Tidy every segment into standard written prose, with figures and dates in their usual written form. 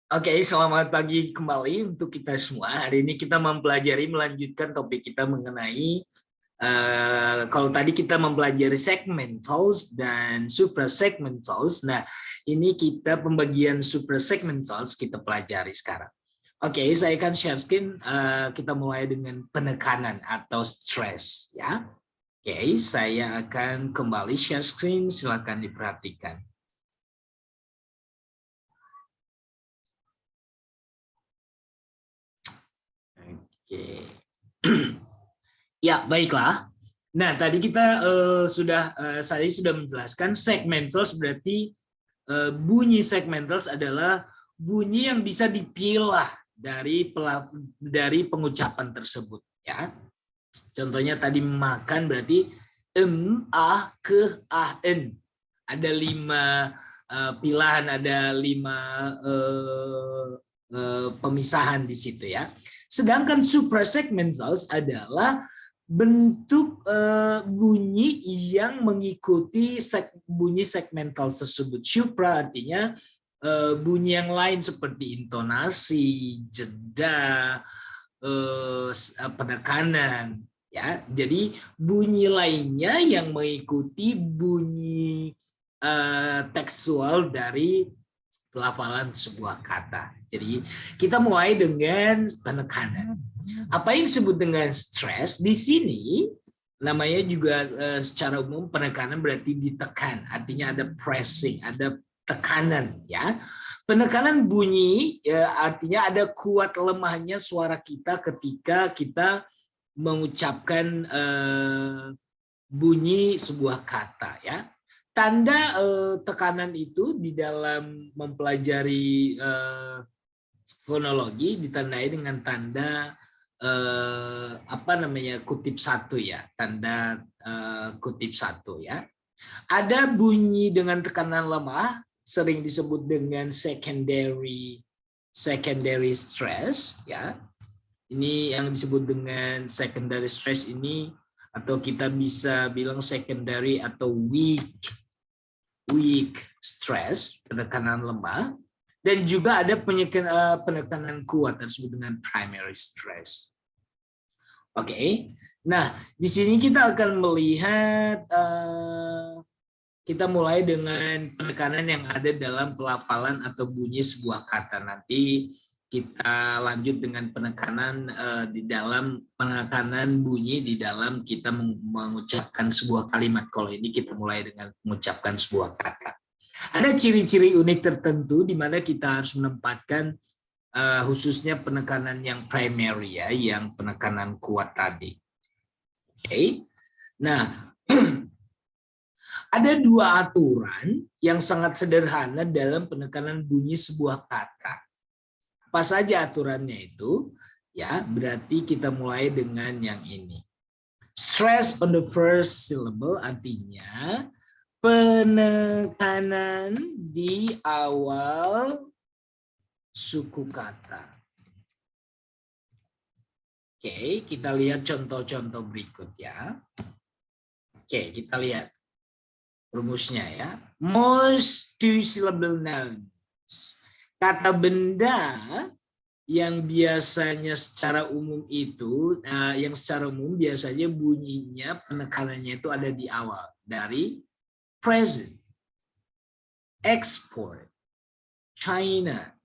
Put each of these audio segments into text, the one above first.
Oke, selamat pagi kembali untuk kita semua. Hari ini kita melanjutkan topik kita mengenai kalau tadi kita mempelajari segmentals dan suprasegmentals. Nah, ini kita pembagian suprasegmentals kita pelajari sekarang. Oke, saya akan share screen. Kita mulai dengan penekanan atau stress, ya. Oke, saya akan kembali share screen. Silakan diperhatikan. Oke. Ya, baiklah. Nah, tadi kita saya sudah menjelaskan segmentals berarti bunyi segmentals adalah bunyi yang bisa dipilah dari pengucapan tersebut, ya. Contohnya tadi makan berarti ah, ke, ah, en. Ada 5 pilahan, ada 5 pemisahan di situ, ya. Sedangkan suprasegmentals adalah bentuk bunyi yang mengikuti bunyi segmental tersebut. Supra artinya bunyi yang lain seperti intonasi, jeda, penekanan, ya. Jadi bunyi lainnya yang mengikuti bunyi tekstual dari pelafalan sebuah kata. Jadi kita mulai dengan penekanan. Apa yang disebut dengan stress di sini namanya juga secara umum penekanan berarti ditekan, artinya ada pressing, ada tekanan, ya. Penekanan bunyi ya, artinya ada kuat lemahnya suara kita ketika kita mengucapkan bunyi sebuah kata, ya. Tanda tekanan itu di dalam mempelajari fonologi ditandai dengan tanda kutip satu, ya, tanda kutip satu, ya. Ada bunyi dengan tekanan lemah sering disebut dengan secondary stress, ya. Ini yang disebut dengan secondary stress ini, atau kita bisa bilang secondary atau weak stress, penekanan lemah. Dan juga ada penekanan kuat disebut dengan primary stress. Oke, nah di sini kita akan melihat kita mulai dengan penekanan yang ada dalam pelafalan atau bunyi sebuah kata. Nanti kita lanjut dengan penekanan di dalam penekanan bunyi di dalam kita mengucapkan sebuah kalimat. Kalau ini kita mulai dengan mengucapkan sebuah kata. Ada ciri-ciri unik tertentu di mana kita harus menempatkan khususnya penekanan yang primary, ya, yang penekanan kuat tadi. Oke. Nah, ada 2 aturan yang sangat sederhana dalam penekanan bunyi sebuah kata. Apa saja aturannya itu? Ya, berarti kita mulai dengan yang ini. Stress on the first syllable artinya penekanan di awal suku kata. Oke, kita lihat contoh-contoh berikut, ya. Oke, kita lihat rumusnya, ya. Most two-syllable nouns. Kata benda yang biasanya secara umum itu, yang secara umum biasanya bunyinya penekanannya itu ada di awal. Dari present, export, China,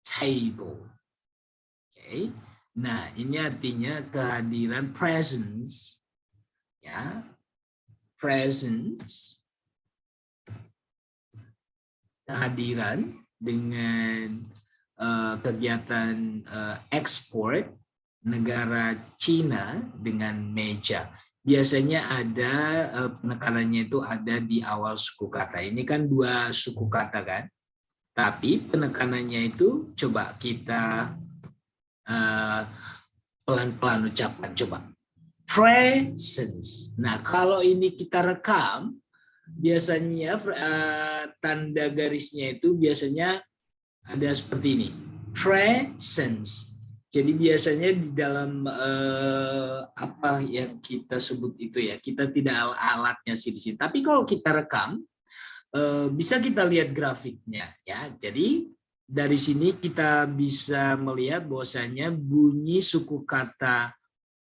table. Oke. Nah, ini artinya kehadiran presence, ya. Presence, kehadiran dengan kegiatan ekspor negara Cina dengan meja. Biasanya ada penekanannya itu ada di awal suku kata. Ini kan 2 suku kata, kan? Tapi penekanannya itu coba kita pelan-pelan ucapkan, coba. Presence. Nah, kalau ini kita rekam, biasanya tanda garisnya itu biasanya ada seperti ini. Presence. Jadi biasanya di dalam apa yang kita sebut itu, ya, kita tidak alatnya sih di sini. Tapi kalau kita rekam, bisa kita lihat grafiknya, ya. Jadi dari sini kita bisa melihat bahwasanya bunyi suku kata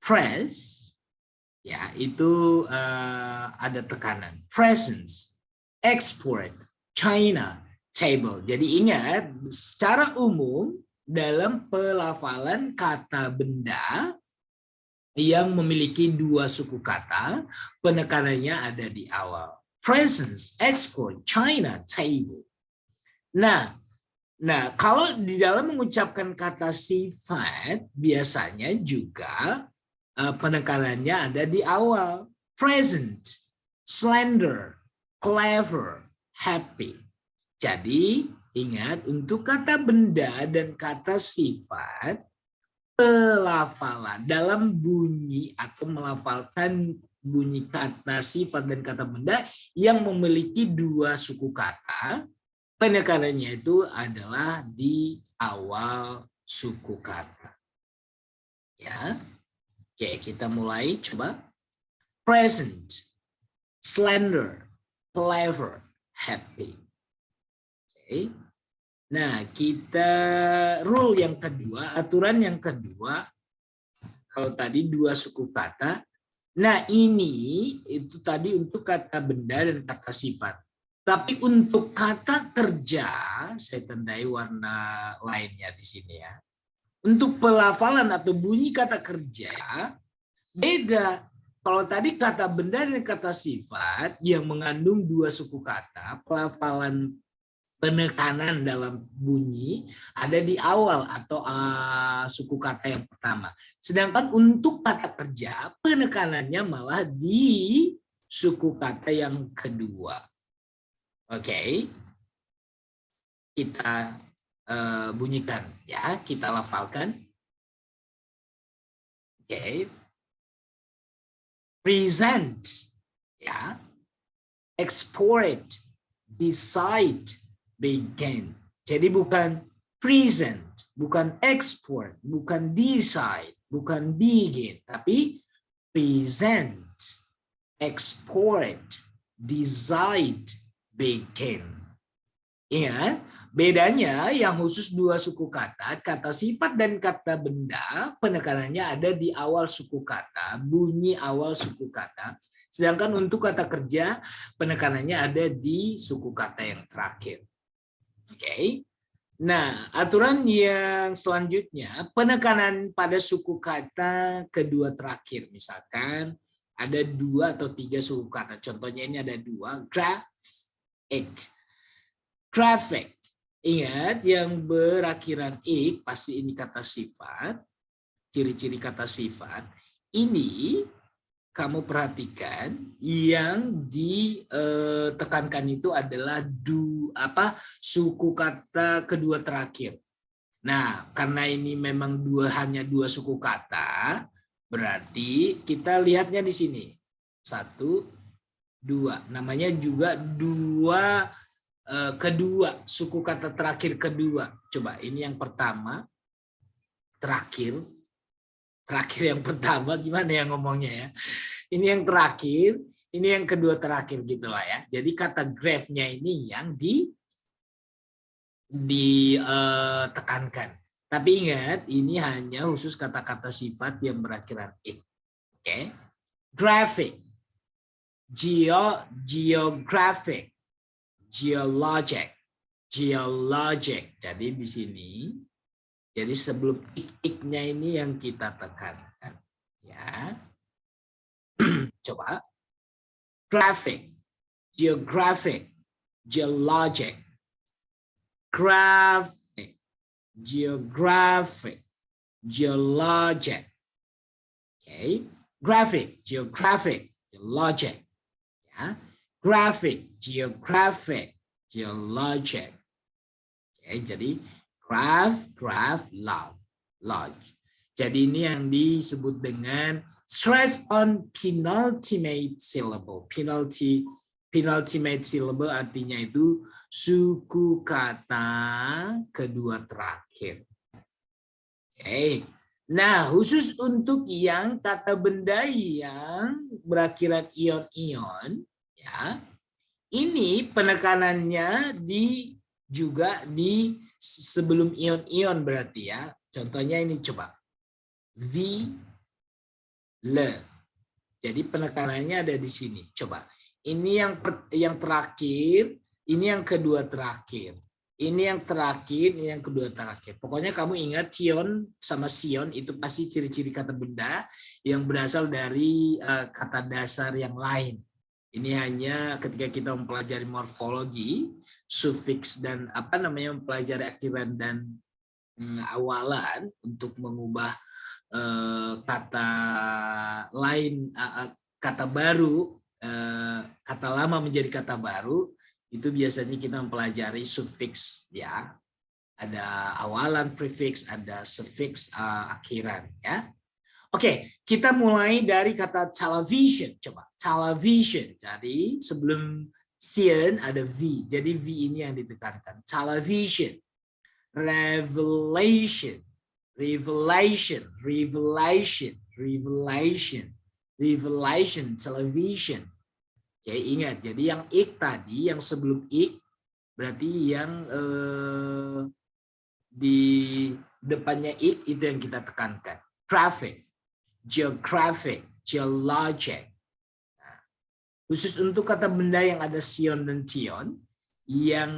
press ya itu ada tekanan. Presence, export, China, table. Jadi ingat, secara umum dalam pelafalan kata benda yang memiliki dua suku kata, penekanannya ada di awal. Presence, export, China, table. Nah, kalau di dalam mengucapkan kata sifat, biasanya juga penekanannya ada di awal. Present, slender, clever, happy. Jadi, ingat untuk kata benda dan kata sifat, pelafalan dalam bunyi atau melafalkan bunyi kata sifat dan kata benda yang memiliki dua suku kata, penekanannya itu adalah di awal suku kata. Ya. Oke, kita mulai coba. Present, slender, clever, happy. Oke. Nah, kita rule yang kedua, aturan yang kedua, kalau tadi dua suku kata, nah ini itu tadi untuk kata benda dan kata sifat. Tapi untuk kata kerja, saya tandai warna lainnya di sini ya. Untuk pelafalan atau bunyi kata kerja, beda. Kalau tadi kata benda dan kata sifat yang mengandung dua suku kata, pelafalan penekanan dalam bunyi ada di awal atau suku kata yang pertama. Sedangkan untuk kata kerja, penekanannya malah di suku kata yang kedua. Oke. Kita bunyikan ya, kita lafalkan. Oke. Present ya. Export, decide, begin. Jadi bukan present, bukan export, bukan decide, bukan begin, tapi present, export, decide, begin. Ingat, bedanya yang khusus dua suku kata, kata sifat dan kata benda, penekanannya ada di awal suku kata, bunyi awal suku kata. Sedangkan untuk kata kerja, penekanannya ada di suku kata yang terakhir. Oke. Nah, aturan yang selanjutnya, penekanan pada suku kata kedua terakhir. Misalkan ada dua atau tiga suku kata. Contohnya ini ada dua, graphic. Graphic. Ingat, yang berakhiran ik, pasti ini kata sifat. Ciri-ciri kata sifat. Ini kamu perhatikan yang ditekankan itu adalah suku kata kedua terakhir. Nah, karena ini memang hanya dua suku kata, berarti kita lihatnya di sini. 1, 2. Namanya juga kedua, suku kata terakhir kedua. Coba ini yang pertama, terakhir yang pertama, gimana ya ngomongnya ya. Ini yang terakhir, ini yang kedua terakhir gitu lah ya. Jadi kata graph-nya ini yang ditekankan. Tapi ingat, ini hanya khusus kata-kata sifat yang berakhiran ik. Oke. Graphic, geographic, geologic, geologic. Jadi di sini, jadi sebelum ik-iknya ini yang kita tekankan. Ya. Coba. Graphic, geographic, geologic. Graphic, geographic, geologic. Okay. Graphic, geographic, geologic. Ya. Graphic, geographic, geologic. Okay. Jadi graph, lodge. Jadi ini yang disebut dengan stress on penultimate syllable. Penultimate syllable artinya itu suku kata kedua terakhir. Oke. Nah, khusus untuk yang kata benda yang berakhiran ion-ion, ya, ini penekanannya di juga di sebelum ion-ion berarti ya. Contohnya ini coba. V, le. Jadi penekanannya ada di sini. Coba. Ini yang terakhir, ini yang kedua terakhir. Ini yang terakhir, ini yang kedua terakhir. Pokoknya kamu ingat tion sama sion itu pasti ciri-ciri kata benda yang berasal dari kata dasar yang lain. Ini hanya ketika kita mempelajari morfologi, sufiks dan mempelajari akhiran dan awalan untuk mengubah kata lain, kata baru, kata lama menjadi kata baru. Itu biasanya kita mempelajari sufiks ya. Ada awalan prefix, ada sufiks akhiran ya. Oke, kita mulai dari kata television. Coba, television. Jadi sebelum sion ada V. Jadi V ini yang ditekankan. Television. Revelation. Revelation. Revelation. Revelation. Revelation. Television. Oke, ingat. Jadi yang ik tadi, yang sebelum ik, berarti yang di depannya ik itu yang kita tekankan. Traffic. Geographic, geologic. Nah, khusus untuk kata benda yang ada sion dan tion, yang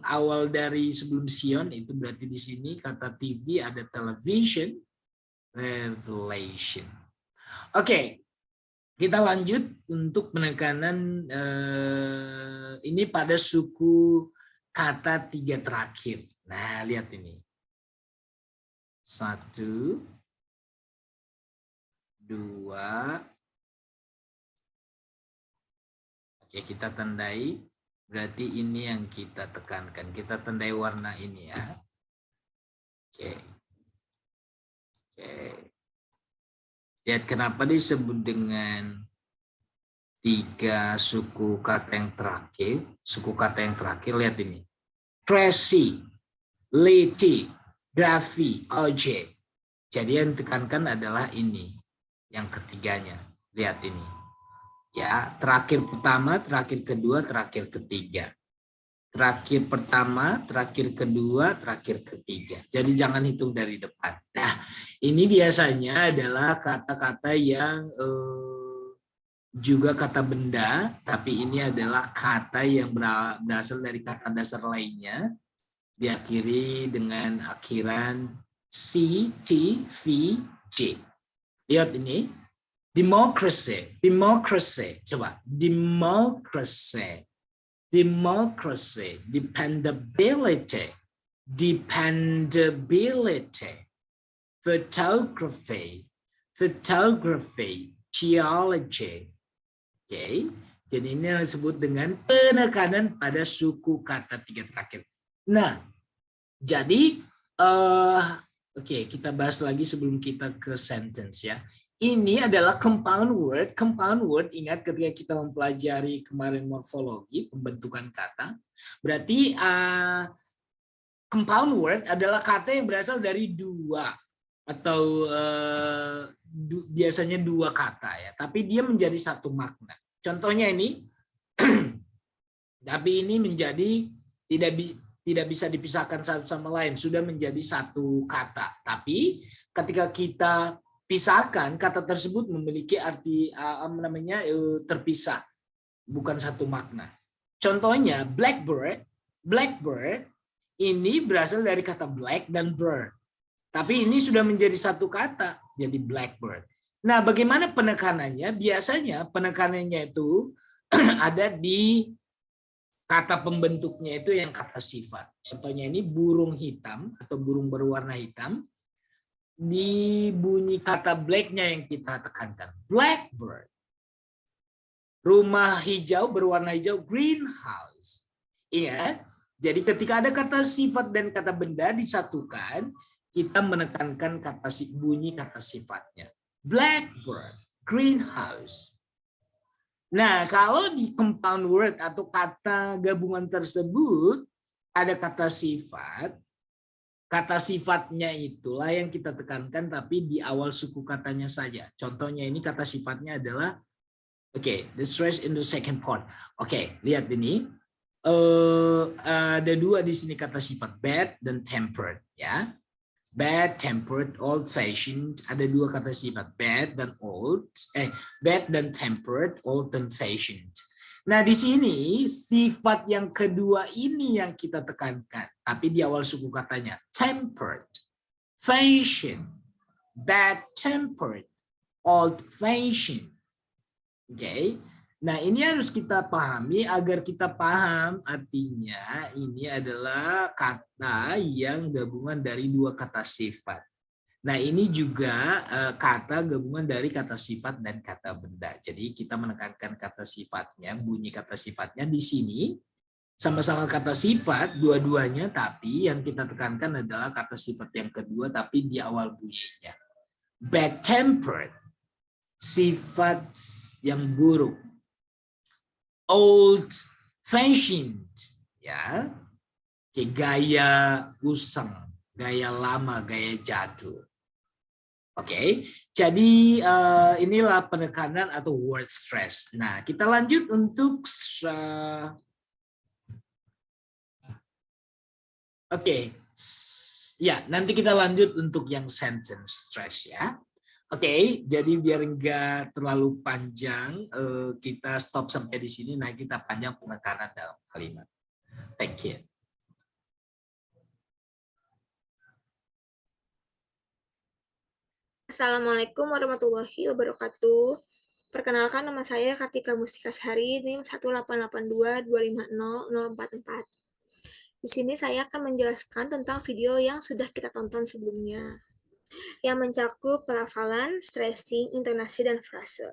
awal dari sebelum sion itu berarti di sini kata TV ada television, revelation. Oke, kita lanjut untuk penekanan ini pada suku kata tiga terakhir. Nah, lihat ini. 1, 2. Oke, kita tandai. Berarti ini yang kita tekankan. Kita tandai warna ini ya. Oke. Oke. Lihat kenapa disebut dengan 3 suku kata yang terakhir. Suku kata yang terakhir, lihat ini. Tracy, Letty, Graphy, object. Jadi yang ditekankan adalah ini. Yang ketiganya, lihat ini ya, terakhir pertama, terakhir kedua, terakhir ketiga, terakhir pertama, terakhir kedua, terakhir ketiga. Jadi jangan hitung dari depan. Nah, ini biasanya adalah kata-kata yang juga kata benda, tapi ini adalah kata yang berasal dari kata dasar lainnya, diakhiri dengan akhiran C, T, V, J. Lihat ini, democracy, democracy, coba, democracy, democracy, dependability, dependability, photography, photography, geology. Oke, jadi ini yang disebut dengan penekanan pada suku kata tiga terakhir. Nah, jadi oke, kita bahas lagi sebelum kita ke sentence ya. Ini adalah compound word. Compound word, ingat ketika kita mempelajari kemarin morfologi, pembentukan kata. Berarti compound word adalah kata yang berasal dari dua atau biasanya dua kata ya. Tapi dia menjadi satu makna. Contohnya ini, tapi ini menjadi tidak bisa dipisahkan satu sama lain, sudah menjadi satu kata. Tapi ketika kita pisahkan, kata tersebut memiliki arti terpisah, bukan satu makna. Contohnya blackbird, blackbird ini berasal dari kata black dan bird. Tapi ini sudah menjadi satu kata, jadi blackbird. Nah, bagaimana penekanannya? Biasanya penekanannya itu ada di kata pembentuknya itu yang kata sifat. Contohnya ini burung hitam atau burung berwarna hitam. Di bunyi kata black-nya yang kita tekankan. Blackbird. Rumah hijau berwarna hijau, greenhouse. Ingat, jadi ketika ada kata sifat dan kata benda disatukan, kita menekankan bunyi kata sifatnya. Blackbird, greenhouse. Nah, kalau di compound word atau kata gabungan tersebut ada kata sifatnya itulah yang kita tekankan tapi di awal suku katanya saja. Contohnya ini kata sifatnya adalah the stress in the second part. Lihat ini. ada dua di sini kata sifat, bad dan tempered, ya. Bad, tempered, old fashioned. Ada dua kata sifat, bad dan old, bad dan tempered, old dan fashioned. Nah, di sini sifat yang kedua ini yang kita tekankan, tapi di awal suku katanya tempered, fashioned, bad tempered, old fashioned. Oke. Nah, ini harus kita pahami agar kita paham artinya ini adalah kata yang gabungan dari dua kata sifat. Nah, ini juga kata gabungan dari kata sifat dan kata benda. Jadi kita menekankan kata sifatnya, bunyi kata sifatnya di sini sama-sama kata sifat dua-duanya, tapi yang kita tekankan adalah kata sifat yang kedua tapi di awal bunyinya. Bad tempered, sifat yang buruk. Old fashioned, ya, kayak gaya usang, gaya lama, gaya jadul. Oke, jadi inilah penekanan atau word stress. Nah, kita lanjut untuk ya, nanti kita lanjut untuk yang sentence stress ya. Oke, jadi biar enggak terlalu panjang, kita stop sampai di sini. Nah, kita panjang penekanan dalam kalimat. Thank you. Assalamualaikum warahmatullahi wabarakatuh. Perkenalkan, nama saya Kartika Mustika Sari, NIM 182250044. Di sini saya akan menjelaskan tentang video yang sudah kita tonton sebelumnya, yang mencakup pelafalan, stressing, intonasi, dan frase.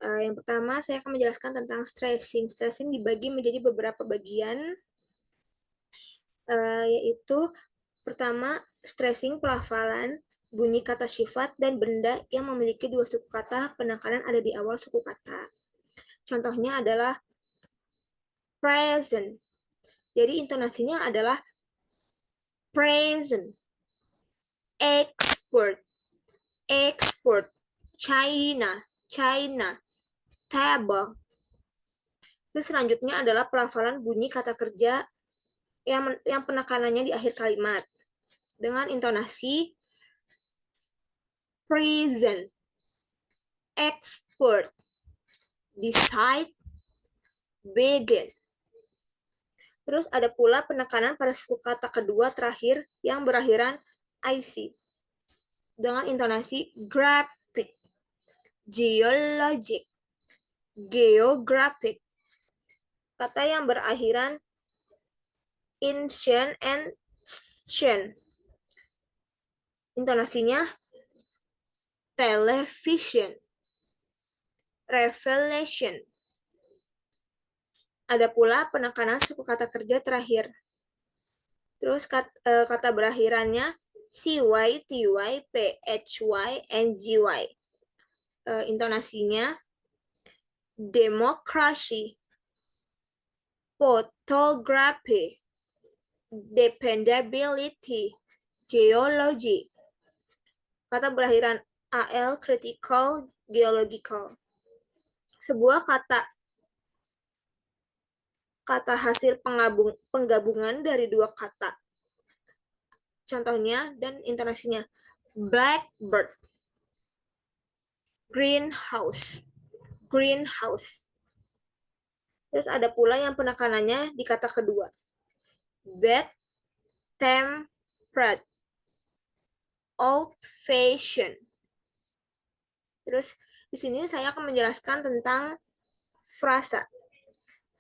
Yang pertama, saya akan menjelaskan tentang stressing. Stressing dibagi menjadi beberapa bagian, yaitu pertama, stressing pelafalan, bunyi kata sifat dan benda yang memiliki dua suku kata, penekanan ada di awal suku kata. Contohnya adalah present. Jadi intonasinya adalah present. Export, export. China, China. Table. Terus selanjutnya adalah pelafalan bunyi kata kerja yang penekanannya di akhir kalimat dengan intonasi present, export, decide, begin. Terus ada pula penekanan pada suku kata kedua terakhir yang berakhiran IC dengan intonasi graphic, geologic, geographic. Kata yang berakhiran ancient and ancient. Intonasinya television, revelation. Ada pula penekanan suku kata kerja terakhir. Terus kata berakhirannya CY, TY, PHY, NGY. Intonasinya democracy, photography, dependability, geology. Kata berakhiran AL, critical, geological. Sebuah kata hasil penggabungan dari dua kata. Contohnya dan intonasinya blackbird, greenhouse, greenhouse. Terus ada pula yang penekanannya di kata kedua. Bad, temperate, old fashioned. Terus di sini saya akan menjelaskan tentang frasa.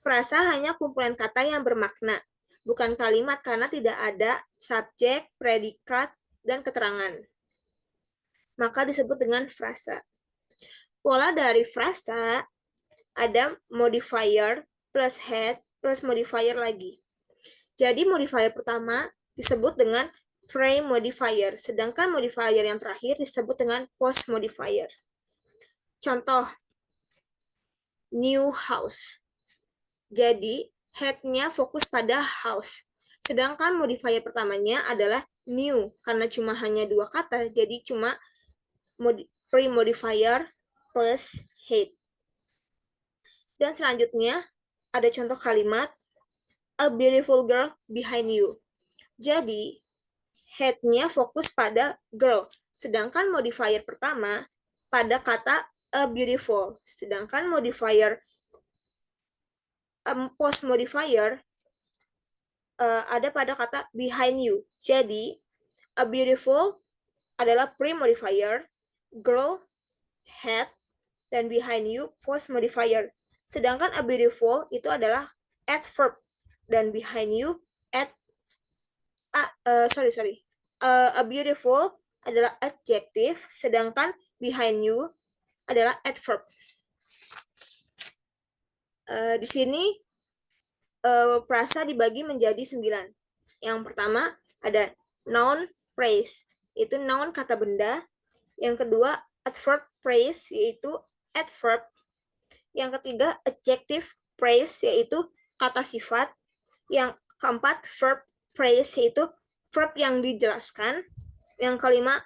Frasa hanya kumpulan kata yang bermakna, bukan kalimat karena tidak ada subjek, predikat, dan keterangan. Maka disebut dengan frasa. Pola dari frasa ada modifier plus head plus modifier lagi. Jadi modifier pertama disebut dengan pre-modifier, sedangkan modifier yang terakhir disebut dengan post-modifier. Contoh, new house. Jadi, head-nya fokus pada house. Sedangkan modifier pertamanya adalah new, karena cuma hanya dua kata, jadi cuma pre-modifier plus head. Dan selanjutnya, ada contoh kalimat a beautiful girl behind you. Jadi, head-nya fokus pada girl. Sedangkan modifier pertama pada kata a beautiful. Sedangkan modifier post modifier ada pada kata behind you. Jadi, a beautiful adalah pre-modifier, girl, head, dan behind you post modifier. Sedangkan a beautiful itu adalah adverb dan behind you a beautiful adalah adjective, sedangkan behind you adalah adverb. Di sini frasa dibagi menjadi 9. Yang pertama ada noun phrase, yaitu noun kata benda. Yang kedua adverb phrase, yaitu adverb. Yang ketiga adjective phrase, yaitu kata sifat. Yang keempat verb phrase, yaitu verb yang dijelaskan. Yang kelima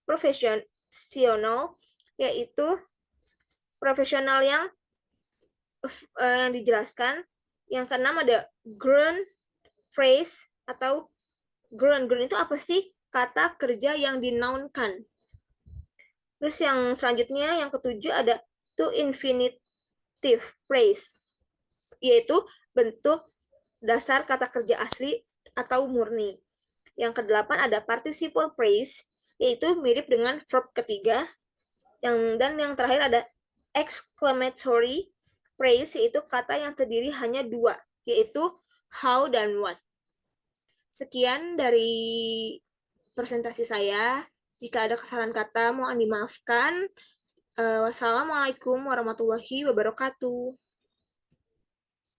profesional, yaitu profesional yang dijelaskan. Yang keenam ada ground phrase atau ground itu apa sih? Kata kerja yang dinounkan. Terus yang selanjutnya yang ketujuh ada to infinitive phrase, yaitu bentuk dasar kata kerja asli atau murni. Yang kedelapan ada participle phrase, yaitu mirip dengan verb ketiga. Dan yang terakhir ada exclamatory phrase, yaitu kata yang terdiri hanya 2, yaitu how dan what. Sekian dari presentasi saya. Jika ada kesalahan kata, mohon dimaafkan. Wassalamualaikum warahmatullahi wabarakatuh.